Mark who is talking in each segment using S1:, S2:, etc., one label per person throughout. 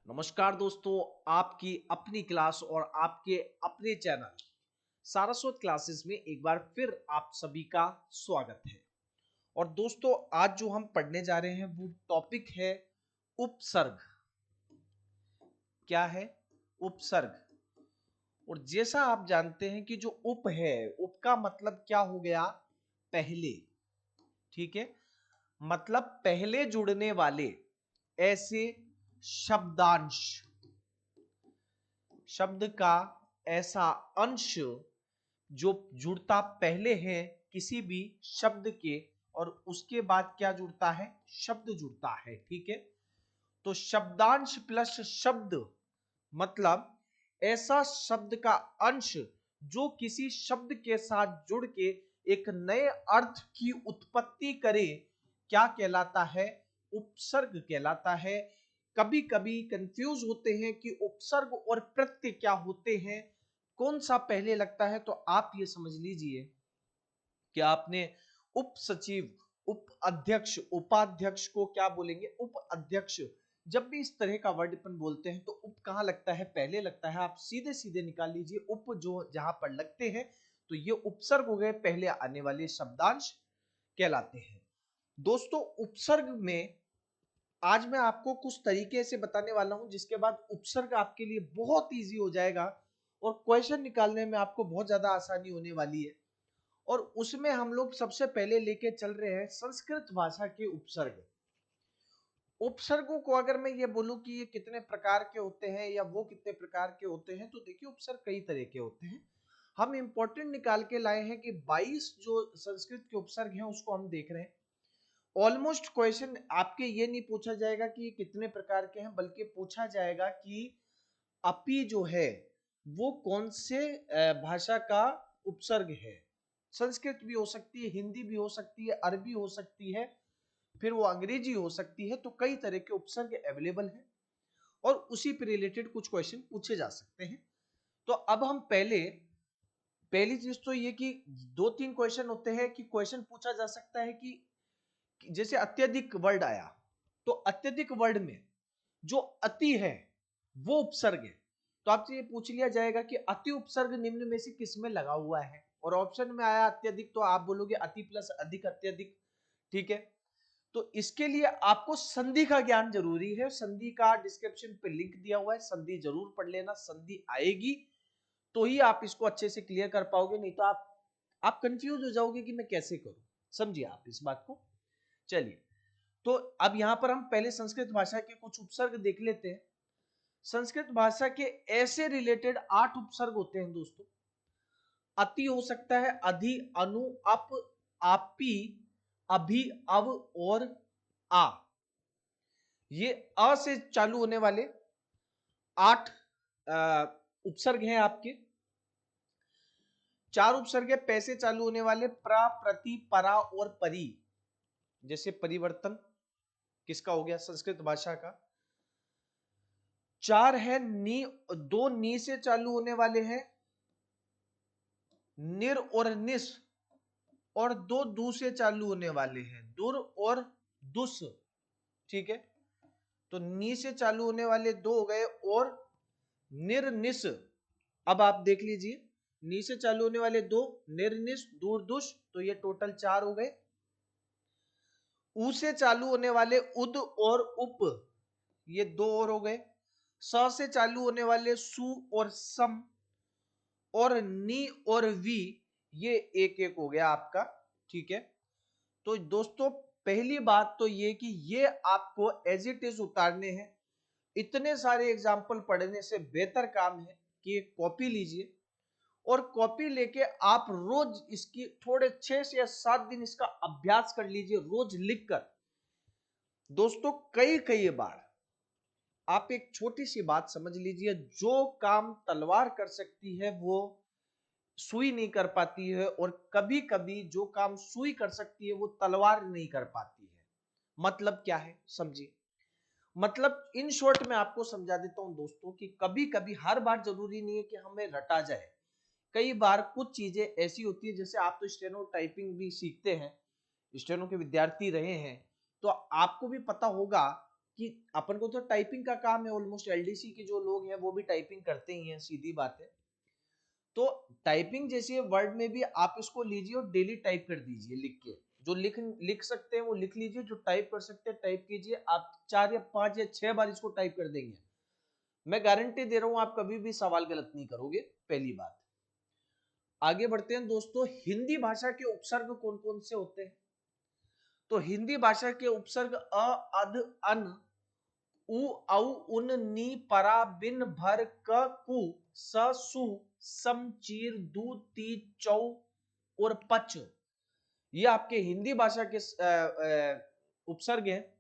S1: नमस्कार दोस्तों, आपकी अपनी क्लास और आपके अपने चैनल सारस्वत क्लासेस में एक बार फिर आप सभी का स्वागत है। और दोस्तों, आज जो हम पढ़ने जा रहे हैं वो टॉपिक है उपसर्ग। क्या है? उपसर्ग। और जैसा आप जानते हैं कि जो उप है, उप का मतलब क्या हो गया? पहले। ठीक है, मतलब पहले जुड़ने वाले ऐसे शब्दांश, शब्द का ऐसा अंश जो जुड़ता पहले है किसी भी शब्द के, और उसके बाद क्या जुड़ता है? शब्द जुड़ता है। ठीक है, तो शब्दांश प्लस शब्द मतलब ऐसा शब्द का अंश जो किसी शब्द के साथ जुड़ के एक नए अर्थ की उत्पत्ति करे, क्या कहलाता है? उपसर्ग कहलाता है। कभी कभी कंफ्यूज होते हैं कि उपसर्ग और प्रत्यय क्या होते हैं, कौन सा पहले लगता है। तो आप ये समझ लीजिए कि आपने उप सचिव, उप अध्यक्ष, उपाध्यक्ष को क्या बोलेंगे? उप अध्यक्ष। जब भी इस तरह का वर्ड अपन बोलते हैं तो उप कहां लगता है? पहले लगता है। आप सीधे सीधे निकाल लीजिए, उप जो जहां पर लगते हैं तो ये उपसर्ग हो गए, पहले आने वाले शब्दांश कहलाते हैं। दोस्तों, उपसर्ग में आज मैं आपको कुछ तरीके से बताने वाला हूं जिसके बाद उपसर्ग आपके लिए बहुत इजी हो जाएगा और क्वेश्चन निकालने में आपको बहुत ज्यादा आसानी होने वाली है। और उसमें हम लोग सबसे पहले लेके चल रहे हैं संस्कृत भाषा के उपसर्ग। उपसर्गों को अगर मैं ये बोलूं कि ये कितने प्रकार के होते हैं या वो कितने प्रकार के होते हैं, तो देखिए उपसर्ग कई तरह के होते हैं। हम इंपॉर्टेंट निकाल के लाए हैं कि 22 जो संस्कृत के उपसर्ग हैं उसको हम देख रहे हैं। ऑलमोस्ट क्वेश्चन आपके ये नहीं पूछा जाएगा कि ये कितने प्रकार के हैं, बल्कि पूछा जाएगा कि अपी जो है वो कौन से भाषा का उपसर्ग है। संस्कृत भी हो सकती है, हिंदी भी हो सकती है, अरबी हो सकती है, फिर वो अंग्रेजी हो सकती है। तो कई तरह के उपसर्ग अवेलेबल हैं और उसी पे रिलेटेड कुछ क्वेश्चन पूछे जा सकते हैं। तो अब हम पहली चीज तो ये कि दो तीन क्वेश्चन होते हैं कि क्वेश्चन पूछा जा सकता है कि जैसे अत्यधिक वर्ड आया, तो अत्यधिक वर्ड में जो अति है वो उपसर्ग है। तो आपसे ये पूछ लिया जाएगा कि अति उपसर्ग निम्न में से किस में लगा हुआ है, और ऑप्शन में आया अत्यधिक, तो आप बोलोगे अति प्लस अधिक अत्यधिक। ठीक है, तो इसके लिए आपको संधि का ज्ञान जरूरी है। संधि का डिस्क्रिप्शन पे लिंक दिया हुआ है, संधि जरूर पढ़ लेना। संधि आएगी तो ही आप इसको अच्छे से क्लियर कर पाओगे, नहीं तो आप कंफ्यूज हो जाओगे कि मैं कैसे करूं। समझिए आप इस बात को। चलिए, तो अब यहां पर हम पहले संस्कृत भाषा के कुछ उपसर्ग देख लेते हैं। संस्कृत भाषा के ऐसे रिलेटेड 8 उपसर्ग होते हैं दोस्तों। अति हो सकता है, अधि, अनु, अप, आपी, अभि, अव और आ। ये अ से चालू होने वाले 8 उपसर्ग हैं आपके। 4 उपसर्ग है पै से चालू होने वाले, प्रा, प्रति, परा और परी। जैसे परिवर्तन किसका हो गया? संस्कृत भाषा का। 4 है नी, 2 नी से चालू होने वाले हैं, निर और निस। और 2 दू से चालू होने वाले हैं, दुर और दुस। ठीक है, तो नी से चालू होने वाले 2 हो गए, और निर्निस। अब आप देख लीजिए, नी से चालू होने वाले 2, निर्निस, दूरदुष, तो ये टोटल 4 हो गए। ऊ से चालू होने वाले उद और उप, ये 2 और हो गए। स से चालू होने वाले सु और सम, और नी और वी, ये एक एक हो गया आपका। ठीक है, तो दोस्तों पहली बात तो ये कि ये आपको एज इट इज उतारने हैं। इतने सारे एग्जाम्पल पढ़ने से बेहतर काम है कि एक कॉपी लीजिए और कॉपी लेके आप रोज इसकी थोड़े 6 से या 7 दिन इसका अभ्यास कर लीजिए, रोज लिखकर। दोस्तों कई कई बार आप एक छोटी सी बात समझ लीजिए, जो काम तलवार कर सकती है वो सुई नहीं कर पाती है, और कभी कभी जो काम सुई कर सकती है वो तलवार नहीं कर पाती है। मतलब क्या है समझिए। मतलब इन शॉर्ट में आपको समझा देता हूं दोस्तों कि कभी कभी, हर बार जरूरी नहीं है कि हमें रटा जाए। कई बार कुछ चीजें ऐसी होती है, जैसे आप तो स्टेनो टाइपिंग भी सीखते हैं, स्टेनो के विद्यार्थी रहे हैं, तो आपको भी पता होगा कि अपन को तो टाइपिंग का काम है, ऑलमोस्ट एलडीसी के जो लोग हैं वो भी टाइपिंग करते ही हैं, सीधी बात है। तो टाइपिंग जैसे वर्ड में भी आप इसको लीजिए और डेली टाइप कर दीजिए लिख के। जो लिख सकते हैं वो लिख लीजिए, जो टाइप कर सकते हैं टाइप कीजिए। आप 4 या 5 या 6 बार इसको टाइप कर देंगे, मैं गारंटी दे रहा हूं आप कभी भी सवाल गलत नहीं करोगे। पहली बात। आगे बढ़ते हैं दोस्तों, हिंदी भाषा के उपसर्ग कौन कौन से होते हैं? तो हिंदी भाषा के उपसर्ग अ, अध, अन, उ, औ, उन, नी, परा, बिन, भर, क, कु, स, सु, सम, चीर, दू, ती, चौ और पच, ये आपके हिंदी भाषा के उपसर्ग हैं।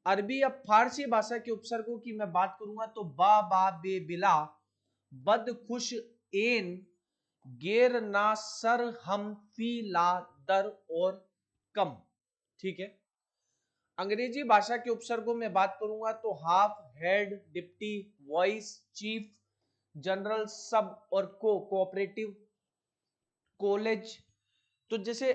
S1: अरबी या फारसी भाषा के उपसर्गों की मैं बात करूंगा तो बा, बा, बे, बिला, बद, खुश, एन, गेर, ना, सर, हम, फी, ला, दर और कम। ठीक है। अंग्रेजी भाषा के उपसर्गों में बात करूंगा तो half, head, deputy, voice, chief, general, सब और कोऑपरेटिव, कॉलेज। तो जैसे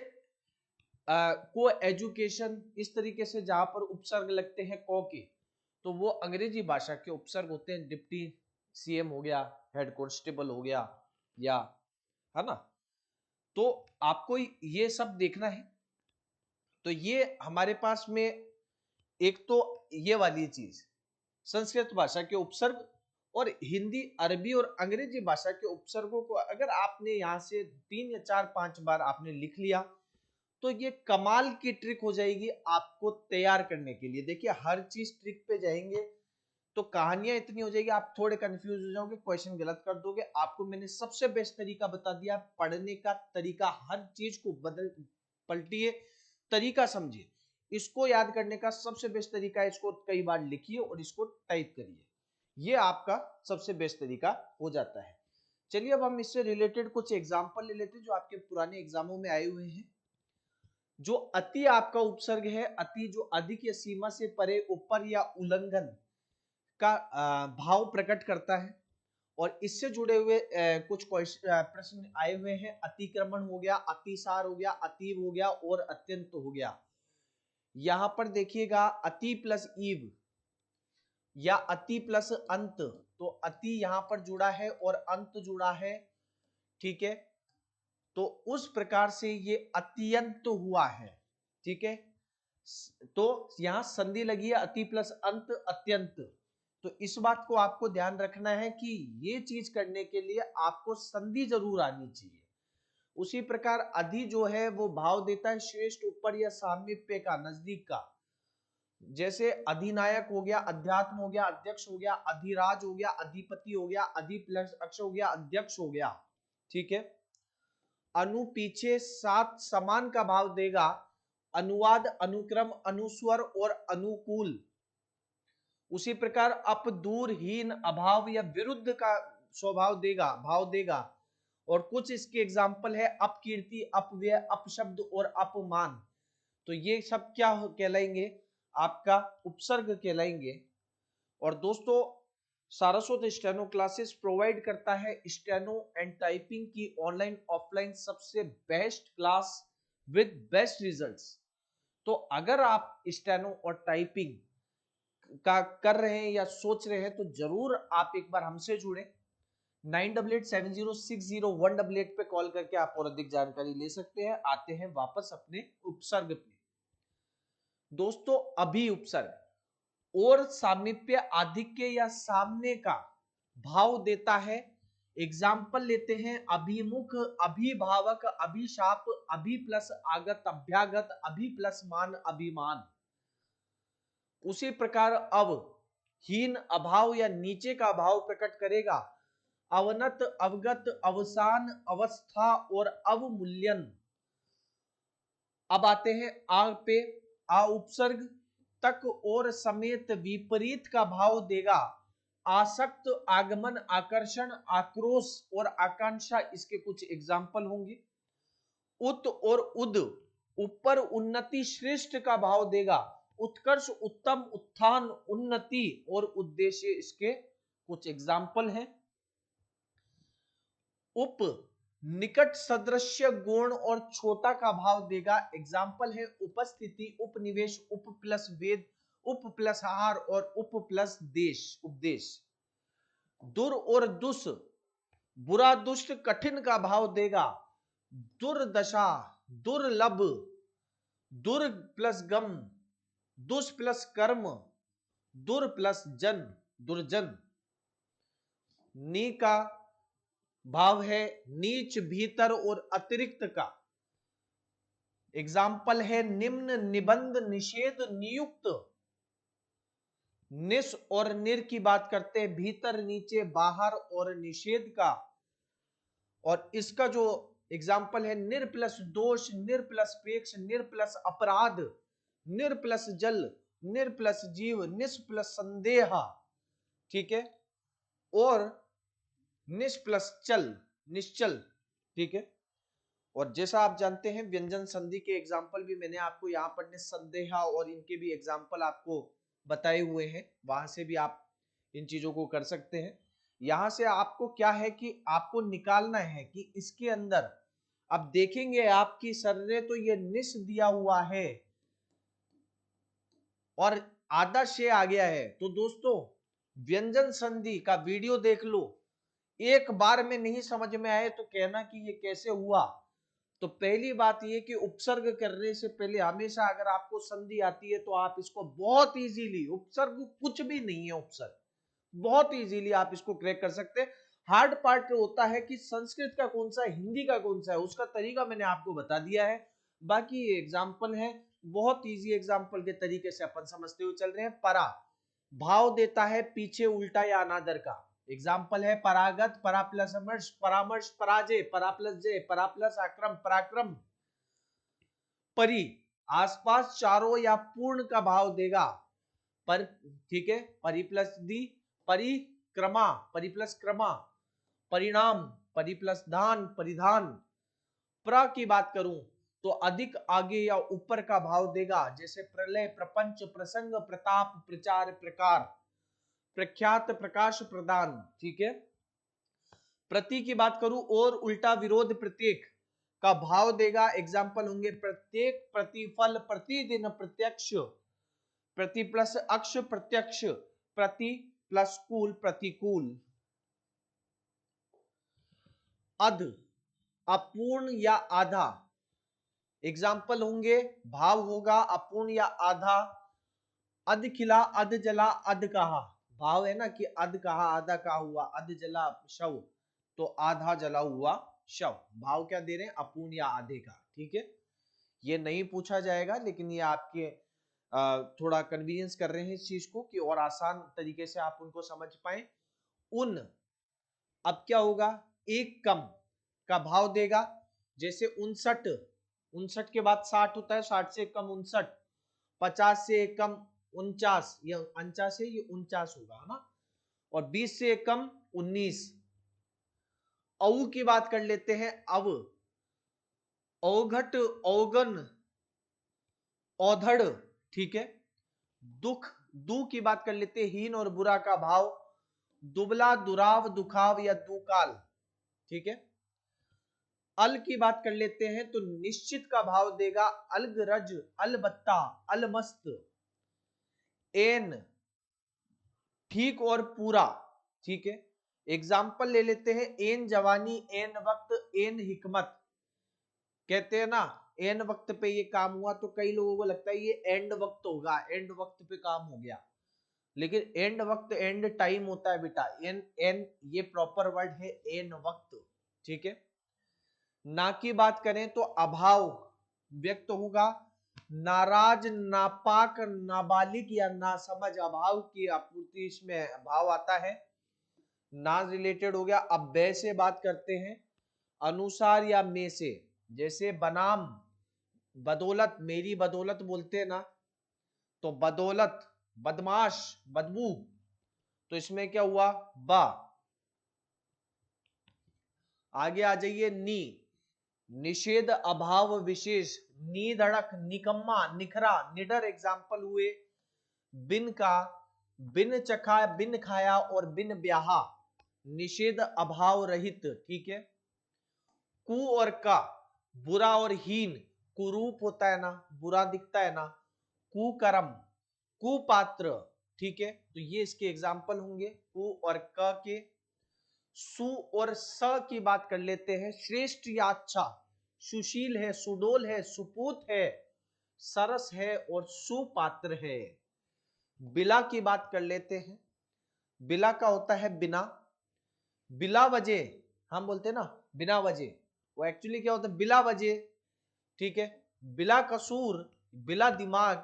S1: को एजुकेशन, इस तरीके से जहां पर उपसर्ग लगते हैं को के, तो वो अंग्रेजी भाषा के उपसर्ग होते हैं। डिप्टी सीएम हो गया, हेड कांस्टेबल हो गया, या है ना। तो आपको ये सब देखना है। तो ये हमारे पास में एक तो ये वाली चीज, संस्कृत भाषा के उपसर्ग और हिंदी, अरबी और अंग्रेजी भाषा के उपसर्गों को अगर आपने यहां से 3 या 4 5 बार आपने लिख लिया तो ये कमाल की ट्रिक हो जाएगी आपको तैयार करने के लिए। देखिए हर चीज ट्रिक पे जाएंगे तो कहानियां इतनी हो जाएगी, आप थोड़े कंफ्यूज हो जाओगे, क्वेश्चन गलत कर दोगे। आपको मैंने सबसे बेस्ट तरीका बता दिया, पढ़ने का तरीका, हर चीज को बदल पलटिए, तरीका समझिए। इसको याद करने का सबसे बेस्ट तरीका है, इसको कई बार लिखिए और इसको टाइप करिए, ये आपका सबसे बेस्ट तरीका हो जाता है। चलिए अब हम इससे रिलेटेड कुछ एग्जाम्पल ले लेते हैं जो आपके पुराने एग्जामों में आए हुए हैं। जो अति आपका उपसर्ग है, अति जो अधिक या सीमा से परे, ऊपर या उल्लंघन का भाव प्रकट करता है। और इससे जुड़े हुए कुछ प्रश्न आए हुए हैं। अतिक्रमण हो गया, अतिसार हो गया, अतीव हो गया और अत्यंत हो गया। यहां पर देखिएगा अति प्लस ईव या अति प्लस अंत, तो अति यहां पर जुड़ा है और अंत जुड़ा है। ठीक है, तो उस प्रकार से ये अत्यंत हुआ है। ठीक है, तो यहां संधि लगी है, अति प्लस अंत अत्यंत। तो इस बात को आपको ध्यान रखना है कि ये चीज करने के लिए आपको संधि जरूर आनी चाहिए। उसी प्रकार अधि जो है वो भाव देता है श्रेष्ठ, ऊपर या सामीप्य का, नजदीक का। जैसे अधिनायक हो गया, अध्यात्म हो गया, अध्यक्ष हो गया, अधिराज हो गया, अधिपति हो गया, अधि प्लस अक्ष हो गया, अध्यक्ष हो गया। ठीक है। अनु पीछे साथ समान का भाव देगा, अनुवाद, अनुक्रम, अनुस्वर और अनुकूल। उसी प्रकार अप दूर, हीन, अभाव या विरुद्ध का स्वभाव देगा, भाव देगा। और कुछ इसके एग्जाम्पल है अपकीर्ति, अपव्यय, अपशब्द और अपमान। तो ये सब क्या कहलाएंगे? आपका उपसर्ग कहलाएंगे। और दोस्तों सारस्वत स्टेनो क्लासेस प्रोवाइड करता है स्टेनो एंड टाइपिंग की ऑनलाइन ऑफलाइन सबसे best class with best results. तो अगर आप स्टेनो और टाइपिंग का कर रहे हैं या सोच रहे हैं तो जरूर आप एक बार हमसे जुड़े। 9887060188 पे कॉल करके आप और अधिक जानकारी ले सकते हैं। आते हैं वापस अपने उपसर्ग पे। दोस्तों अभी उपसर्ग और सामीप्य, आधिक्य या सामने का भाव देता है। एग्जाम्पल लेते हैं, अभिमुख, अभिभावक, अभिशाप, अभि प्लस आगत, अभ्यागत, अभि प्लस मान, अभिमान। उसी प्रकार अव हीन, अभाव या नीचे का भाव प्रकट करेगा। अवनत, अवगत, अवसान, अवस्था और अवमूल्यन। अब आते हैं आ पे। आ उपसर्ग तक और समेत विपरीत का भाव देगा। आसक्त, आगमन, आकर्षण, आक्रोश और आकांक्षा इसके कुछ एग्जाम्पल होंगे। उत और उद ऊपर, उन्नति, श्रेष्ठ का भाव देगा। उत्कर्ष, उत्तम, उत्थान, उन्नति और उद्देश्य इसके कुछ एग्जाम्पल हैं। उप निकट, सदृश्य, गुण और छोटा का भाव देगा। एग्जाम्पल है उपस्थिति, उपनिवेश, उप प्लस वेद, उप प्लस आहार और उप प्लस देश उपदेश। दुर और दुस, बुरा दुष्ट कठिन का भाव देगा। दुर्दशा, दुर्लभ, दुर प्लस गम, दुष प्लस कर्म, दुर प्लस जन, दुर्जन। नी का भाव है नीच, भीतर और अतिरिक्त का। एग्जाम्पल है निम्न, निबंध, निषेध, नियुक्त। निस और निर की बात करते हैं, भीतर, नीचे, बाहर और निषेध का। और इसका जो एग्जाम्पल है निर प्लस दोष, निर प्लस पेक्ष, निर प्लस अपराध, निर प्लस जल, निर प्लस जीव, निस प्लस संदेह, ठीक है, और निश प्लस चल, निश्चल, ठीक है। और जैसा आप जानते हैं व्यंजन संधि के एग्जाम्पल भी मैंने आपको यहाँ पर निस्संदेह और इनके भी एग्जाम्पल आपको बताए हुए हैं, वहां से भी आप इन चीजों को कर सकते हैं। यहां से आपको क्या है कि आपको निकालना है कि इसके अंदर अब देखेंगे आपकी सर ने तो ये निस दिया हुआ है और आधा शे आ गया है। तो दोस्तों व्यंजन संधि का वीडियो देख लो, एक बार में नहीं समझ में आए तो कहना कि ये कैसे हुआ। तो पहली बात ये कि उपसर्ग करने से पहले हमेशा अगर आपको संधि आती है तो आप इसको बहुत इजीली, उपसर्ग कुछ भी नहीं है, उपसर्ग बहुत इजीली आप इसको क्रैक कर सकते हैं। हार्ड पार्ट होता है कि संस्कृत का कौन सा है, हिंदी का कौन सा है, उसका तरीका मैंने आपको बता दिया है। बाकी ये एग्जाम्पल है, बहुत इजी एग्जाम्पल के तरीके से अपन समझते हुए चल रहे हैं। परा भाव देता है पीछे, उल्टा या अनादर का। एग्जाम्पल है परागत, परा प्लस अमर्ष, परामर्श, पराजय, परा प्लस जय, परा प्लस आक्रम, पराक्रम। परि आसपास, चारों या पूर्ण का भाव देगा। पर ठीक है, परि प्लस दी, परिक्रमा, परि प्लस क्रमा, परिणाम, परि प्लस धान, परिधान। प्र की बात करूं तो अधिक, आगे या ऊपर का भाव देगा, जैसे प्रलय, प्रपंच, प्रसंग, प्रताप, प्रचार, प्रकार, प्रख्यात, प्रकाश, प्रदान, ठीक है। प्रति की बात करूं और उल्टा, विरोध, प्रत्येक का भाव देगा। एग्जाम्पल होंगे प्रत्येक, प्रतिफल, प्रतिदिन, प्रत्यक्ष, प्रति प्लस अक्ष, प्रत्यक्ष, प्रति प्लस कूल, प्रतिकूल। अध अपूर्ण या आधा, एग्जाम्पल होंगे भाव होगा अपूर्ण या आधा। अध खिला, अध जला, अध कहा, भाव है ना कि अध कहा, आधा कहा हुआ, अध जला शव, तो आधा जला हुआ शव। भाव क्या दे रहे हैं, अपूर्ण या आधे का, ठीक है। ये नहीं पूछा जाएगा, लेकिन ये आपके थोड़ा कन्वीनियंस कर रहे हैं इस चीज को कि और आसान तरीके से आप उनको समझ पाए। उन, अब क्या होगा, एक कम का भाव देगा, जैसे 59, 59 के बाद 60 होता है, 60 से कम 59, 50 से कम 49, या 49 है, ये 49 होगा, है ना। और 20 से कम 19। औ की बात कर लेते हैं, अव, औघट, औगन, औधड़, ठीक है। दुख, दु की बात कर लेते हैं, हीन और बुरा का भाव, दुबला, दुराव, दुखाव या दुकाल, ठीक है। अल की बात कर लेते हैं तो निश्चित का भाव देगा, अलगरज, अलबत्ता, अलमस्त। एन ठीक और पूरा, ठीक है। एग्जाम्पल ले लेते हैं, एन जवानी, एन वक्त, एन हिकमत। कहते हैं ना एन वक्त पे ये काम हुआ, तो कई लोगों को लगता है ये एंड वक्त होगा, एंड वक्त पे काम हो गया, लेकिन एंड वक्त एंड टाइम होता है बेटा। एन एन ये प्रॉपर वर्ड है, एन वक्त, ठीक है। ना की बात करें तो अभाव व्यक्त होगा, नाराज, नापाक, नाबालिग या नासमझ, अभाव की आपूर्ति इसमें भाव आता है। ना रिलेटेड हो गया। अब बे से बात करते हैं, अनुसार या में से, जैसे बनाम, बदौलत, मेरी बदौलत बोलते हैं ना, तो बदौलत, बदमाश, बदबू, तो इसमें क्या हुआ, बा। आगे आ जाइए, नी निषेध, अभाव, विशेष, नी धड़क, निकम्मा, निखरा, निडर। एग्जाम्पल हुए बिन का, बिन चखा, बिन खाया और बिन ब्याहा, निषेध, अभाव रहित, ठीक है। कु और का, बुरा और हीन, कुरूप होता है ना, बुरा दिखता है ना, कुकर्म, कुपात्र, ठीक है, तो ये इसके एग्जाम्पल होंगे कु और क के। सु और स की बात कर लेते हैं, श्रेष्ठ या अच्छा, सुशील है, सुडोल है, सुपूत है, सरस है और सुपात्र है। बिला की बात कर लेते हैं, बिला का होता है बिना, बिला वजह हम बोलते हैं ना, बिना वजह, वो एक्चुअली क्या होता है बिला वजह, ठीक है। बिला कसूर, बिला दिमाग,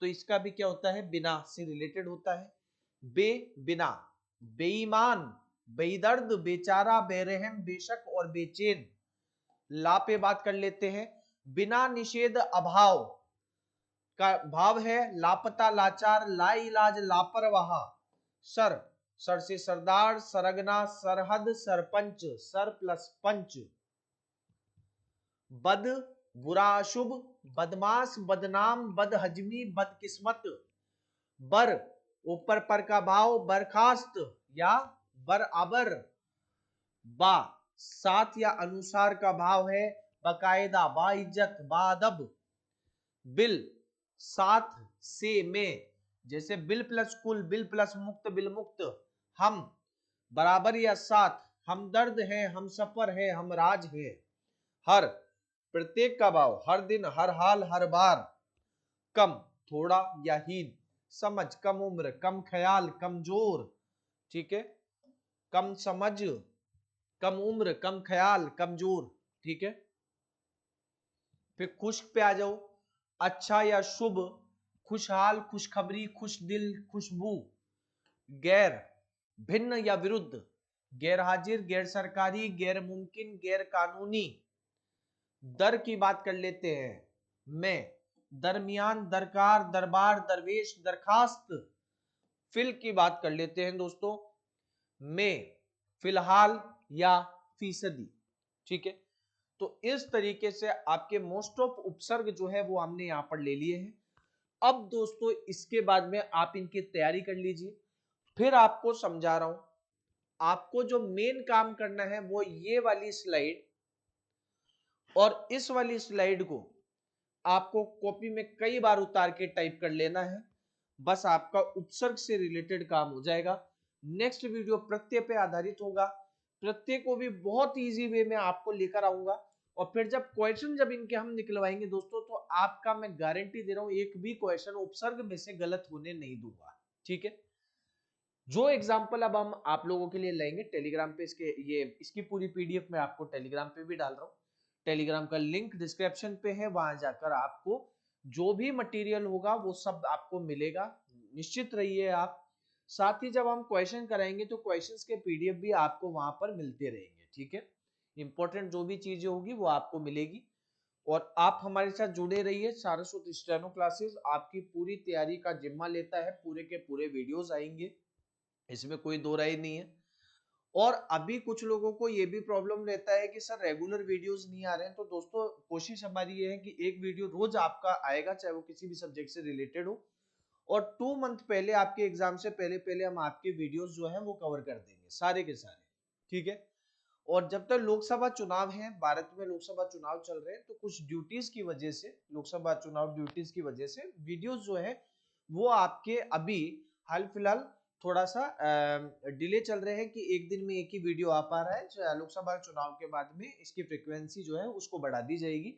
S1: तो इसका भी क्या होता है बिना से रिलेटेड होता है। बे बिना, बेईमान, बेदर्द, बेचारा, बेरहम, बेशक और बेचैन। ला पे बात कर लेते हैं, बिना निषेध अभाव का भाव है लापता, लाचार, लाइलाज, लापरवाह। सर, सर से सरदार, सरगना, सरहद, सरपंच, सर प्लस पंच। बद बुरा, अशुभ, बदमाश, बदनाम, बदहजमी, बदकिस्मत। बर ऊपर पर का भाव बर्खास्त या बराबर। बा साथ या अनुसार का भाव है बकायदा, बाइज्जत, बाअदब। बिल साथ से में, जैसे बिल प्लस कुल, बिल प्लस मुक्त, बिल मुक्त। हम बराबर या साथ, हम दर्द है, हम सफर है, हम राज है। हर प्रत्येक का भाव हर दिन, हर हाल, हर बार। कम थोड़ा या हीन, समझ, कम उम्र, कम ख्याल, कमजोर, ठीक है, कम समझ, कम उम्र, कम ख्याल, कमजोर, ठीक है। फिर खुश पे आ जाओ, अच्छा या शुभ, खुशहाल, खुशखबरी, खुश दिल, खुशबू। गैर भिन्न या विरुद्ध, गैर हाजिर, गैर सरकारी, गैर मुमकिन, गैर कानूनी। दर की बात कर लेते हैं, में दरमियान, दरकार, दरबार, दरवेश, दरखास्त। फिल की बात कर लेते हैं दोस्तों, में फिलहाल या फीसदी, ठीक है। तो इस तरीके से आपके मोस्ट ऑफ उपसर्ग जो है वो हमने यहां पर ले लिए हैं। अब दोस्तों इसके बाद में आप इनकी तैयारी कर लीजिए, फिर आपको समझा रहा हूं। आपको जो मेन काम करना है वो ये वाली स्लाइड और इस वाली स्लाइड को आपको कॉपी में कई बार उतार के टाइप कर लेना है, बस आपका उपसर्ग से रिलेटेड काम हो जाएगा। नेक्स्ट वीडियो प्रत्यय पे आधारित होगा, प्रत्यय को भी बहुत इजी वे में आपको लेकर आऊंगा, और फिर जब क्वेश्चन जब इनके हम निकलवाएंगे दोस्तों, तो आपका मैं गारंटी दे रहा हूं एक भी क्वेश्चन उपसर्ग में से गलत होने नहीं दूंगा, ठीक है। जो एग्जाम्पल अब हम आप लोगों के लिए लेंगे टेलीग्राम पे, इसकी पूरी पीडीएफ मैं आपको टेलीग्राम पे भी डाल रहा हूँ। टेलीग्राम का लिंक डिस्क्रिप्शन पे है, वहां जाकर आपको जो भी मटेरियल होगा वो सब आपको मिलेगा, निश्चित रहिए आप। साथ ही जब हम क्वेश्चन कराएंगे तो क्वेश्चंस के पीडीएफ भी आपको वहां पर मिलते रहेंगे, ठीक है। इंपॉर्टेंट जो भी चीजें होगी वो आपको मिलेगी, और आप हमारे साथ जुड़े रहिए। सारस्वत स्टेनो क्लासेस आपकी पूरी तैयारी का जिम्मा लेता है, पूरे के पूरे वीडियोस आएंगे, इसमें कोई दो राय नहीं है। और अभी कुछ लोगों को ये भी प्रॉब्लम रहता है कि सर रेगुलर वीडियोस नहीं आ रहे हैं, तो दोस्तों कोशिश हमारी ये है कि एक वीडियो रोज आपका आएगा, चाहे वो किसी भी सब्जेक्ट से रिलेटेड हो, और 2 मंथ पहले आपके एग्जाम से पहले पहले हम आपके वीडियोस जो है वो कवर कर देंगे सारे के सारे, ठीक है। और जब तक लोकसभा चुनाव है, भारत में लोकसभा चुनाव चल रहे हैं, तो कुछ ड्यूटीज की वजह से, लोकसभा चुनाव ड्यूटीज की वजह से वीडियोस जो है वो आपके अभी हाल फिलहाल थोड़ा सा डिले चल रहे हैं, कि एक दिन में एक ही वीडियो आ पा रहा है। लोकसभा चुनाव के बाद में इसकी फ्रिक्वेंसी जो है उसको बढ़ा दी जाएगी।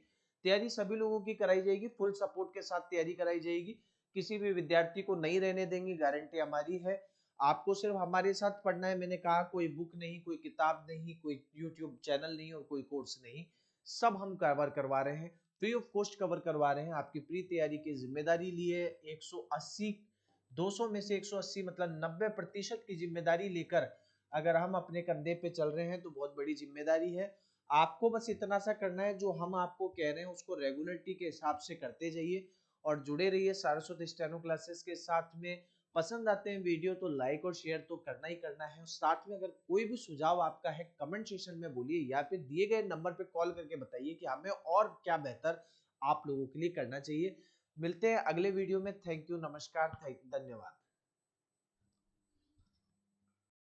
S1: तैयारी सभी लोगों की कराई जाएगी, फुल सपोर्ट के साथ तैयारी कराई जाएगी, किसी भी विद्यार्थी को नहीं रहने देंगे, गारंटी हमारी है। आपको सिर्फ हमारे साथ पढ़ना है, मैंने कहा कोई बुक नहीं, कोई किताब नहीं, कोई यूट्यूब चैनल नहीं और कोई कोर्स नहीं, सब हम कवर करवा रहे हैं, फ्री ऑफ कॉस्ट कवर करवा रहे हैं। आपकी प्री तैयारी की जिम्मेदारी लिए 180, 200 में से 180 मतलब 90% की जिम्मेदारी लेकर अगर हम अपने कंधे पे चल रहे हैं तो बहुत बड़ी जिम्मेदारी है। आपको बस इतना सा करना है, जो हम आपको कह रहे हैं उसको रेगुलरिटी के हिसाब से करते जाइए और जुड़े रहिए सारस्वत स्टेनो क्लासेस के साथ में। पसंद आते हैं वीडियो तो लाइक और शेयर तो करना ही करना है, और साथ में अगर कोई भी सुझाव आपका है कमेंट सेक्शन में बोलिए, या फिर दिए गए नंबर पे कॉल करके बताइए कि हमें और क्या बेहतर आप लोगों के लिए करना चाहिए। मिलते हैं अगले वीडियो में। थैंक यू, नमस्कार, धन्यवाद।